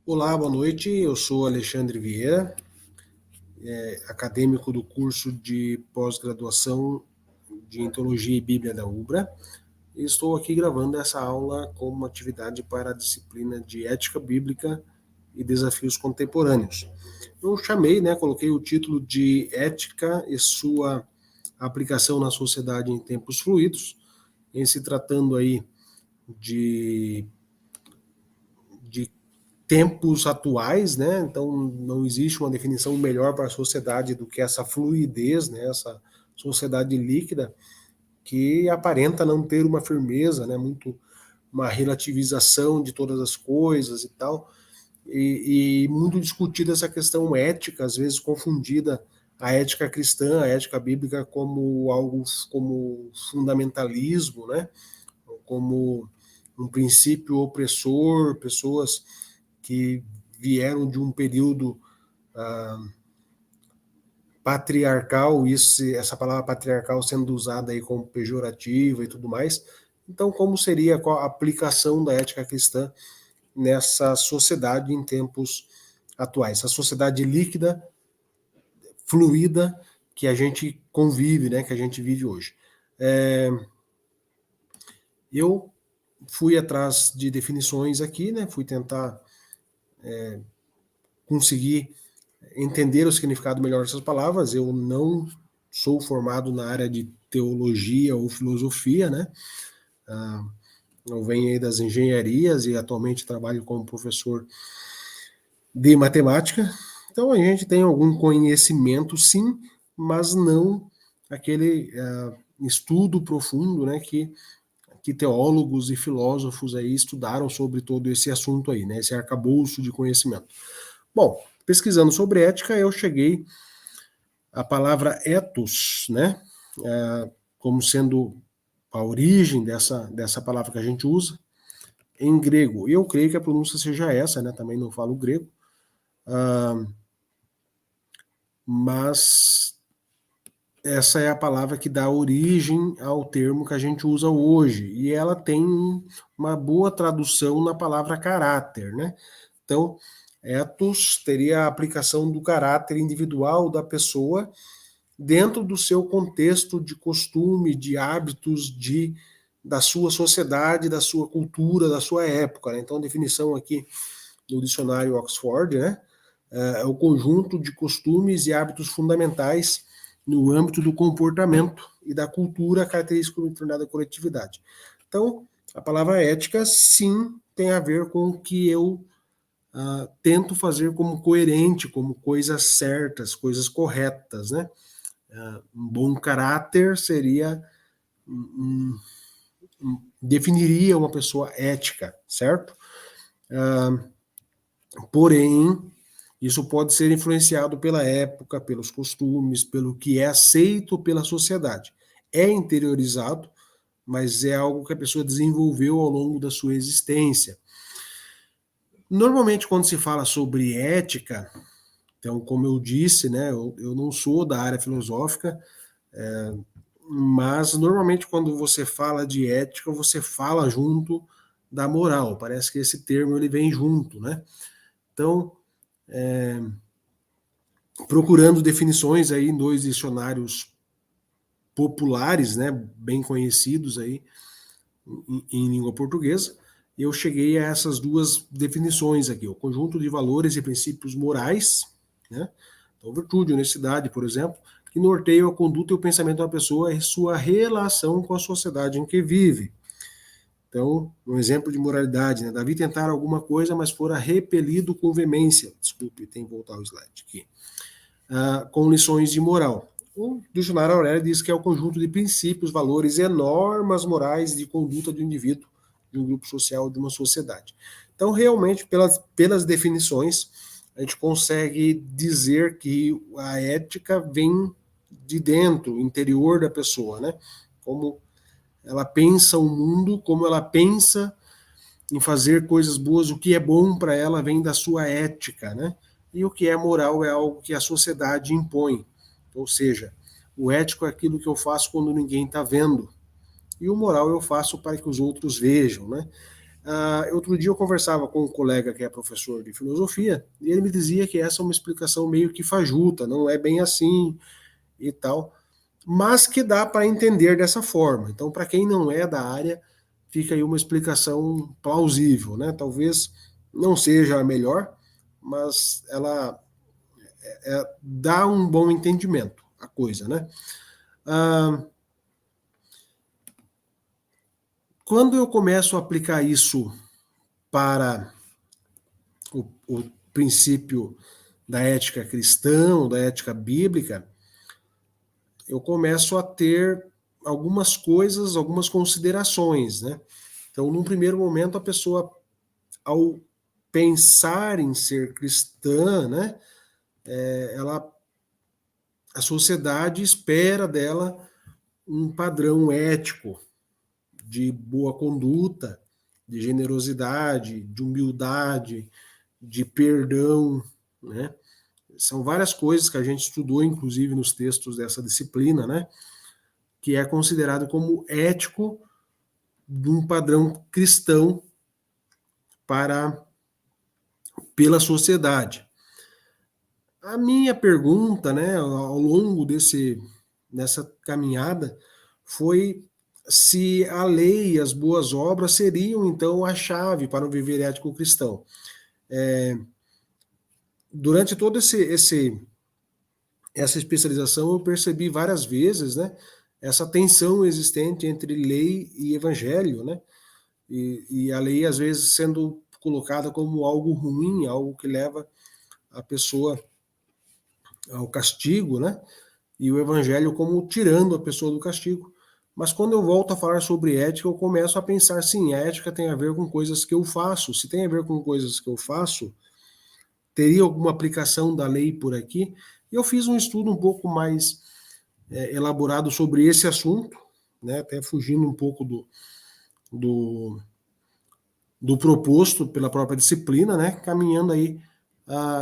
Olá, boa noite. Eu sou Alexandre Vieira, acadêmico do curso de pós-graduação de Teologia e Bíblia da UBRA. E estou aqui gravando essa aula como atividade para a disciplina de Ética Bíblica e Desafios Contemporâneos. Eu chamei, coloquei o título de Ética e sua aplicação na sociedade em tempos fluidos, em se tratando aí de tempos atuais, né? Então não existe uma definição melhor para a sociedade do que essa fluidez, né? Essa sociedade líquida que aparenta não ter uma firmeza, né? Muito uma relativização de todas as coisas e tal, e muito discutida essa questão ética, às vezes confundida a ética cristã, a ética bíblica como algo como fundamentalismo, né? Como um princípio opressor, pessoas que vieram de um período patriarcal, essa palavra patriarcal sendo usada aí como pejorativa e tudo mais. Então, como seria a aplicação da ética cristã nessa sociedade em tempos atuais? Essa sociedade líquida, fluida, que a gente convive, né, que a gente vive hoje. Eu fui atrás de definições aqui, né, fui tentar conseguir entender o significado melhor dessas palavras. Eu não sou formado na área de teologia ou filosofia, né? Eu venho aí das engenharias e atualmente trabalho como professor de matemática. Então a gente tem algum conhecimento, sim, mas não aquele estudo profundo, né, que teólogos e filósofos aí estudaram sobre todo esse assunto aí, né, esse arcabouço de conhecimento. Bom, pesquisando sobre ética, eu cheguei à palavra ethos, né, como sendo a origem dessa palavra que a gente usa, em grego. E eu creio que a pronúncia seja essa, né, também não falo grego, mas essa é a palavra que dá origem ao termo que a gente usa hoje. E ela tem uma boa tradução na palavra caráter, né? Então, ethos teria a aplicação do caráter individual da pessoa dentro do seu contexto de costume, de hábitos, da sua sociedade, da sua cultura, da sua época, né? Então, a definição aqui do dicionário Oxford, né, é o conjunto de costumes e hábitos fundamentais no âmbito do comportamento e da cultura característico de determinada coletividade. Então, a palavra ética, sim, tem a ver com o que eu tento fazer como coerente, como coisas certas, coisas corretas, né? Um bom caráter seria definiria uma pessoa ética, certo? Porém, isso pode ser influenciado pela época, pelos costumes, pelo que é aceito pela sociedade. É interiorizado, mas é algo que a pessoa desenvolveu ao longo da sua existência. Normalmente, quando se fala sobre ética, então, como eu disse, né, eu não sou da área filosófica, mas normalmente quando você fala de ética, você fala junto da moral. Parece que esse termo ele vem junto, né? Então, procurando definições aí em dois dicionários populares, né, bem conhecidos aí em língua portuguesa, eu cheguei a essas duas definições aqui: o conjunto de valores e princípios morais, né, então virtude, honestidade, por exemplo, que norteiam a conduta e o pensamento da pessoa e sua relação com a sociedade em que vive. Então, um exemplo de moralidade, né? Davi tentara alguma coisa, mas fora repelido com veemência. Desculpe, tem que voltar o slide aqui. Com lições de moral. O dicionário Aurélio diz que é o conjunto de princípios, valores e normas morais de conduta do indivíduo, de um grupo social, de uma sociedade. Então, realmente, pelas definições, a gente consegue dizer que a ética vem de dentro, interior da pessoa, né? Como ela pensa o mundo, como ela pensa em fazer coisas boas, o que é bom para ela vem da sua ética, né? E o que é moral é algo que a sociedade impõe. Ou seja, o ético é aquilo que eu faço quando ninguém está vendo. E o moral eu faço para que os outros vejam, né? Outro dia eu conversava com um colega que é professor de filosofia, e ele me dizia que essa é uma explicação meio que fajuta, não é bem assim e tal, mas que dá para entender dessa forma. Então, para quem não é da área, fica aí uma explicação plausível, né? Talvez não seja a melhor, mas ela dá um bom entendimento à coisa, né? Quando eu começo a aplicar isso para o princípio da ética cristã, da ética bíblica, eu começo a ter algumas coisas, algumas considerações, né? Então, num primeiro momento, a pessoa, ao pensar em ser cristã, né, a sociedade espera dela um padrão ético de boa conduta, de generosidade, de humildade, de perdão, né? São várias coisas que a gente estudou, inclusive nos textos dessa disciplina, né? Que é considerado como ético de um padrão cristão pela sociedade. A minha pergunta, né, ao longo dessa caminhada, foi se a lei e as boas obras seriam, então, a chave para o viver ético cristão. Durante toda essa especialização, eu percebi várias vezes, né, essa tensão existente entre lei e evangelho, né, e a lei, às vezes, sendo colocada como algo ruim, algo que leva a pessoa ao castigo, né? E o evangelho como tirando a pessoa do castigo. Mas quando eu volto a falar sobre ética, eu começo a pensar, sim, a ética tem a ver com coisas que eu faço. Se tem a ver com coisas que eu faço, teria alguma aplicação da lei por aqui? Eu fiz um estudo um pouco mais elaborado sobre esse assunto, né? Até fugindo um pouco do, do proposto pela própria disciplina, né? Caminhando aí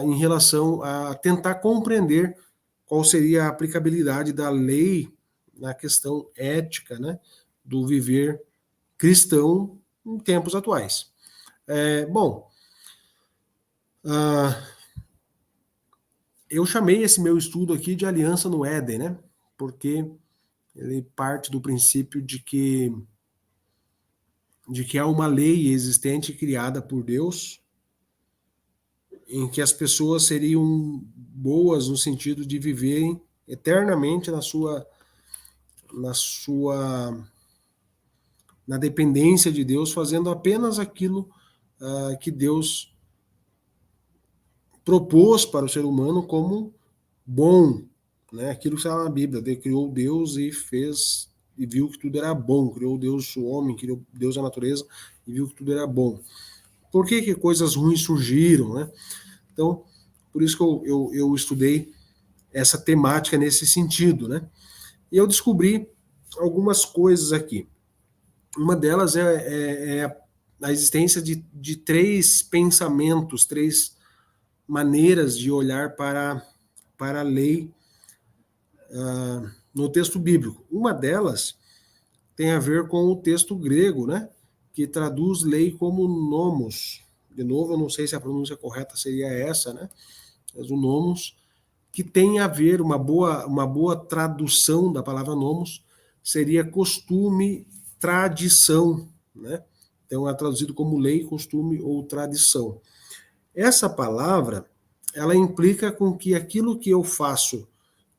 em relação a tentar compreender qual seria a aplicabilidade da lei na questão ética, né, do viver cristão em tempos atuais. Bom, eu chamei esse meu estudo aqui de Aliança no Éden, né, porque ele parte do princípio de que há uma lei existente criada por Deus em que as pessoas seriam boas no sentido de viverem eternamente na dependência de Deus, fazendo apenas aquilo que Deus propôs para o ser humano como bom, né? Aquilo que está na Bíblia, criou Deus e fez e viu que tudo era bom, criou Deus o homem, criou Deus a natureza e viu que tudo era bom. Por que coisas ruins surgiram, né? Então, por isso que eu estudei essa temática nesse sentido, né? E eu descobri algumas coisas aqui. Uma delas é a existência de três pensamentos, três maneiras de olhar para a lei no texto bíblico. Uma delas tem a ver com o texto grego, né? Que traduz lei como nomos. De novo, eu não sei se a pronúncia correta seria essa, né? Mas o nomos, que tem a ver, uma boa tradução da palavra nomos, seria costume, tradição, né? Então é traduzido como lei, costume ou tradição. Essa palavra, ela implica com que aquilo que eu faço,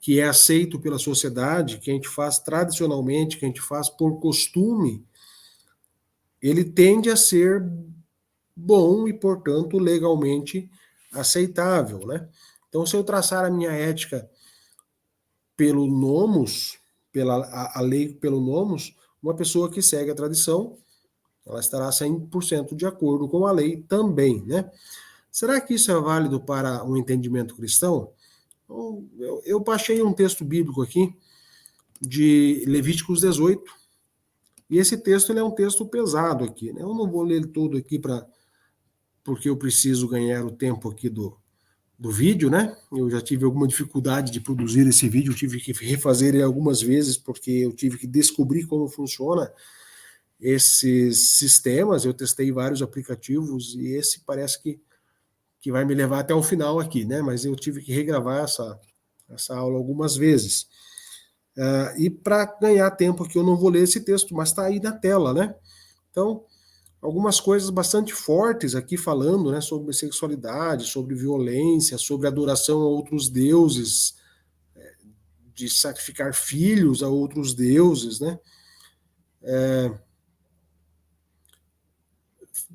que é aceito pela sociedade, que a gente faz tradicionalmente, que a gente faz por costume, ele tende a ser bom e, portanto, legalmente aceitável, né? Então, se eu traçar a minha ética pelo nomos, a lei pelo nomos, uma pessoa que segue a tradição, ela estará 100% de acordo com a lei também, né? Será que isso é válido para um entendimento cristão? Eu baixei um texto bíblico aqui, de Levíticos 18, e esse texto ele é um texto pesado aqui, né? Eu não vou ler ele todo aqui porque eu preciso ganhar o tempo aqui do vídeo, né? Eu já tive alguma dificuldade de produzir esse vídeo, eu tive que refazer ele algumas vezes, porque eu tive que descobrir como funciona esses sistemas, eu testei vários aplicativos e esse parece que vai me levar até o final aqui, né? Mas eu tive que regravar essa aula algumas vezes. E para ganhar tempo aqui, eu não vou ler esse texto, mas está aí na tela, né? Então, algumas coisas bastante fortes aqui falando, né, sobre sexualidade, sobre violência, sobre adoração a outros deuses, de sacrificar filhos a outros deuses, né?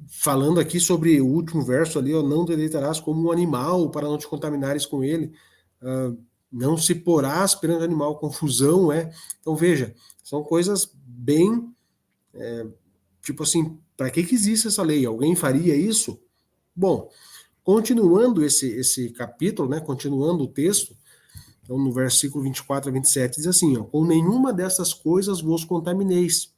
Falando aqui sobre o último verso ali, ó, não te deitarás como um animal para não te contaminares com ele, não se porás perante o animal, confusão, Então veja, são coisas bem, tipo assim, para que existe essa lei? Alguém faria isso? Bom, continuando esse capítulo, né, continuando o texto, então no versículo 24 a 27 diz assim, ó, com nenhuma dessas coisas vos contamineis,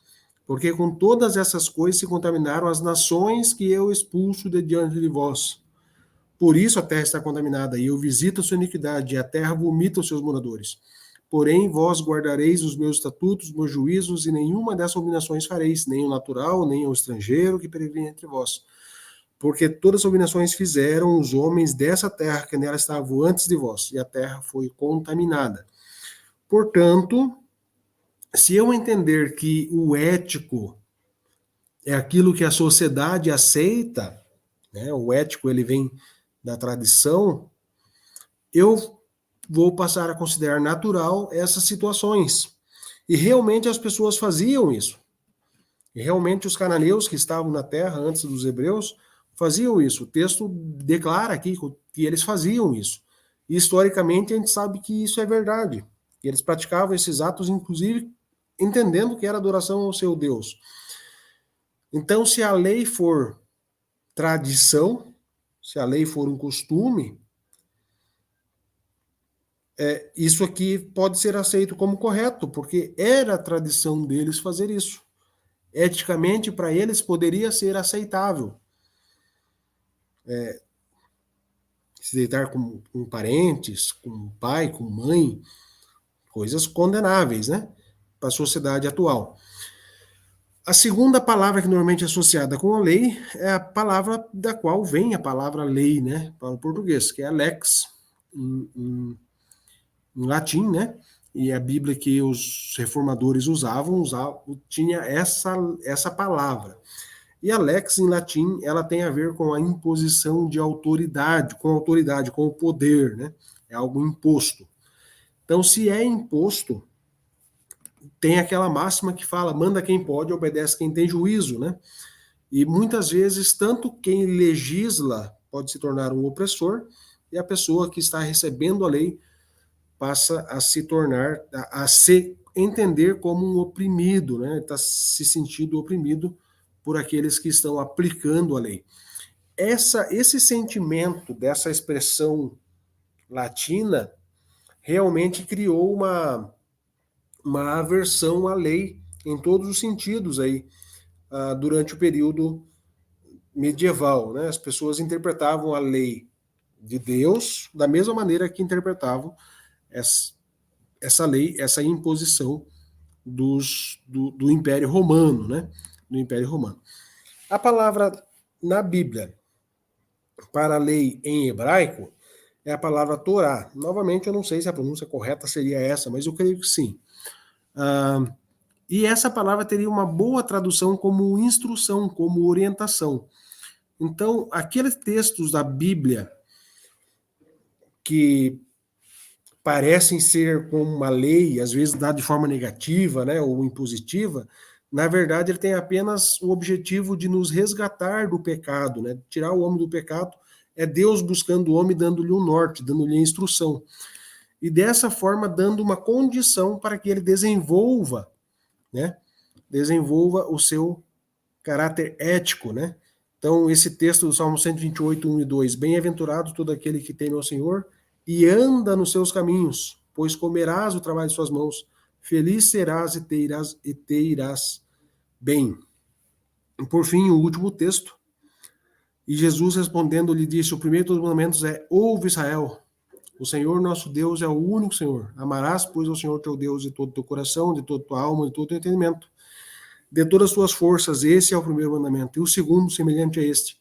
porque com todas essas coisas se contaminaram as nações que eu expulso de diante de vós. Por isso a terra está contaminada, e eu visito a sua iniquidade, e a terra vomita os seus moradores. Porém, vós guardareis os meus estatutos, os meus juízos, e nenhuma dessas abominações fareis, nem o natural, nem o estrangeiro que peregrina entre vós. Porque todas as abominações fizeram os homens dessa terra que nela estavam antes de vós, e a terra foi contaminada. Portanto, se eu entender que o ético é aquilo que a sociedade aceita, né, o ético ele vem da tradição, eu vou passar a considerar natural essas situações. E realmente as pessoas faziam isso. E realmente os cananeus que estavam na terra antes dos hebreus faziam isso. O texto declara aqui que eles faziam isso. E historicamente a gente sabe que isso é verdade. E eles praticavam esses atos, inclusive, entendendo que era adoração ao seu Deus. Então, se a lei for tradição, se a lei for um costume, isso aqui pode ser aceito como correto, porque era a tradição deles fazer isso. Eticamente, para eles, poderia ser aceitável. Se deitar com parentes, com pai, com mãe, coisas condenáveis, né? Para a sociedade atual. A segunda palavra que normalmente é associada com a lei é a palavra da qual vem a palavra lei, né? Para o português, que é lex, em latim, né? E a Bíblia que os reformadores usavam tinha essa palavra. E a lex, em latim, ela tem a ver com a imposição de autoridade, com o poder, né? É algo imposto. Então, se é imposto, tem aquela máxima que fala, manda quem pode, obedece quem tem juízo, né? E muitas vezes, tanto quem legisla pode se tornar um opressor, e a pessoa que está recebendo a lei passa a se tornar, a se entender como um oprimido, né? Está se sentindo oprimido por aqueles que estão aplicando a lei. Esse sentimento dessa expressão latina realmente criou uma aversão à lei em todos os sentidos aí, durante o período medieval, né? As pessoas interpretavam a lei de Deus da mesma maneira que interpretavam essa lei, essa imposição do Império Romano, né? Do Império Romano. A palavra na Bíblia para a lei em hebraico é a palavra Torá. Novamente, eu não sei se a pronúncia correta seria essa, mas eu creio que sim. E essa palavra teria uma boa tradução como instrução, como orientação. Então, aqueles textos da Bíblia que parecem ser como uma lei, às vezes dada de forma negativa, né, ou impositiva, na verdade ele tem apenas o objetivo de nos resgatar do pecado, né, tirar o homem do pecado, é Deus buscando o homem, dando-lhe um norte, dando-lhe a instrução. E dessa forma dando uma condição para que ele desenvolva, né, desenvolva o seu caráter ético, né? Então, esse texto do Salmo 128, 1 e 2, bem-aventurado todo aquele que teme ao Senhor e anda nos seus caminhos, pois comerás o trabalho de suas mãos, feliz serás e te irás bem. E por fim, o último texto, e Jesus respondendo lhe disse, o primeiro dos mandamentos é, ouve Israel, o Senhor nosso Deus é o único Senhor, amarás, pois, ao Senhor teu Deus de todo o teu coração, de toda a tua alma, de todo o teu entendimento. de todas as tuas forças. Esse é o primeiro mandamento. E o segundo, semelhante a este: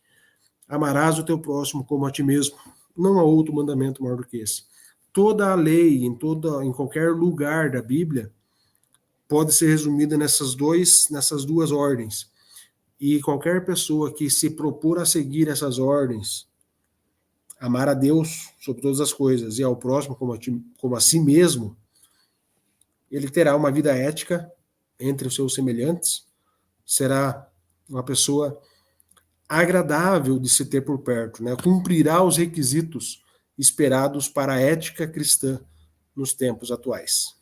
amarás o teu próximo como a ti mesmo. Não há outro mandamento maior do que esse. Toda a lei, em qualquer lugar da Bíblia, pode ser resumida nessas duas ordens. E qualquer pessoa que se propor a seguir essas ordens, amar a Deus sobre todas as coisas e ao próximo como a si mesmo, ele terá uma vida ética entre os seus semelhantes, será uma pessoa agradável de se ter por perto, né? Cumprirá os requisitos esperados para a ética cristã nos tempos atuais.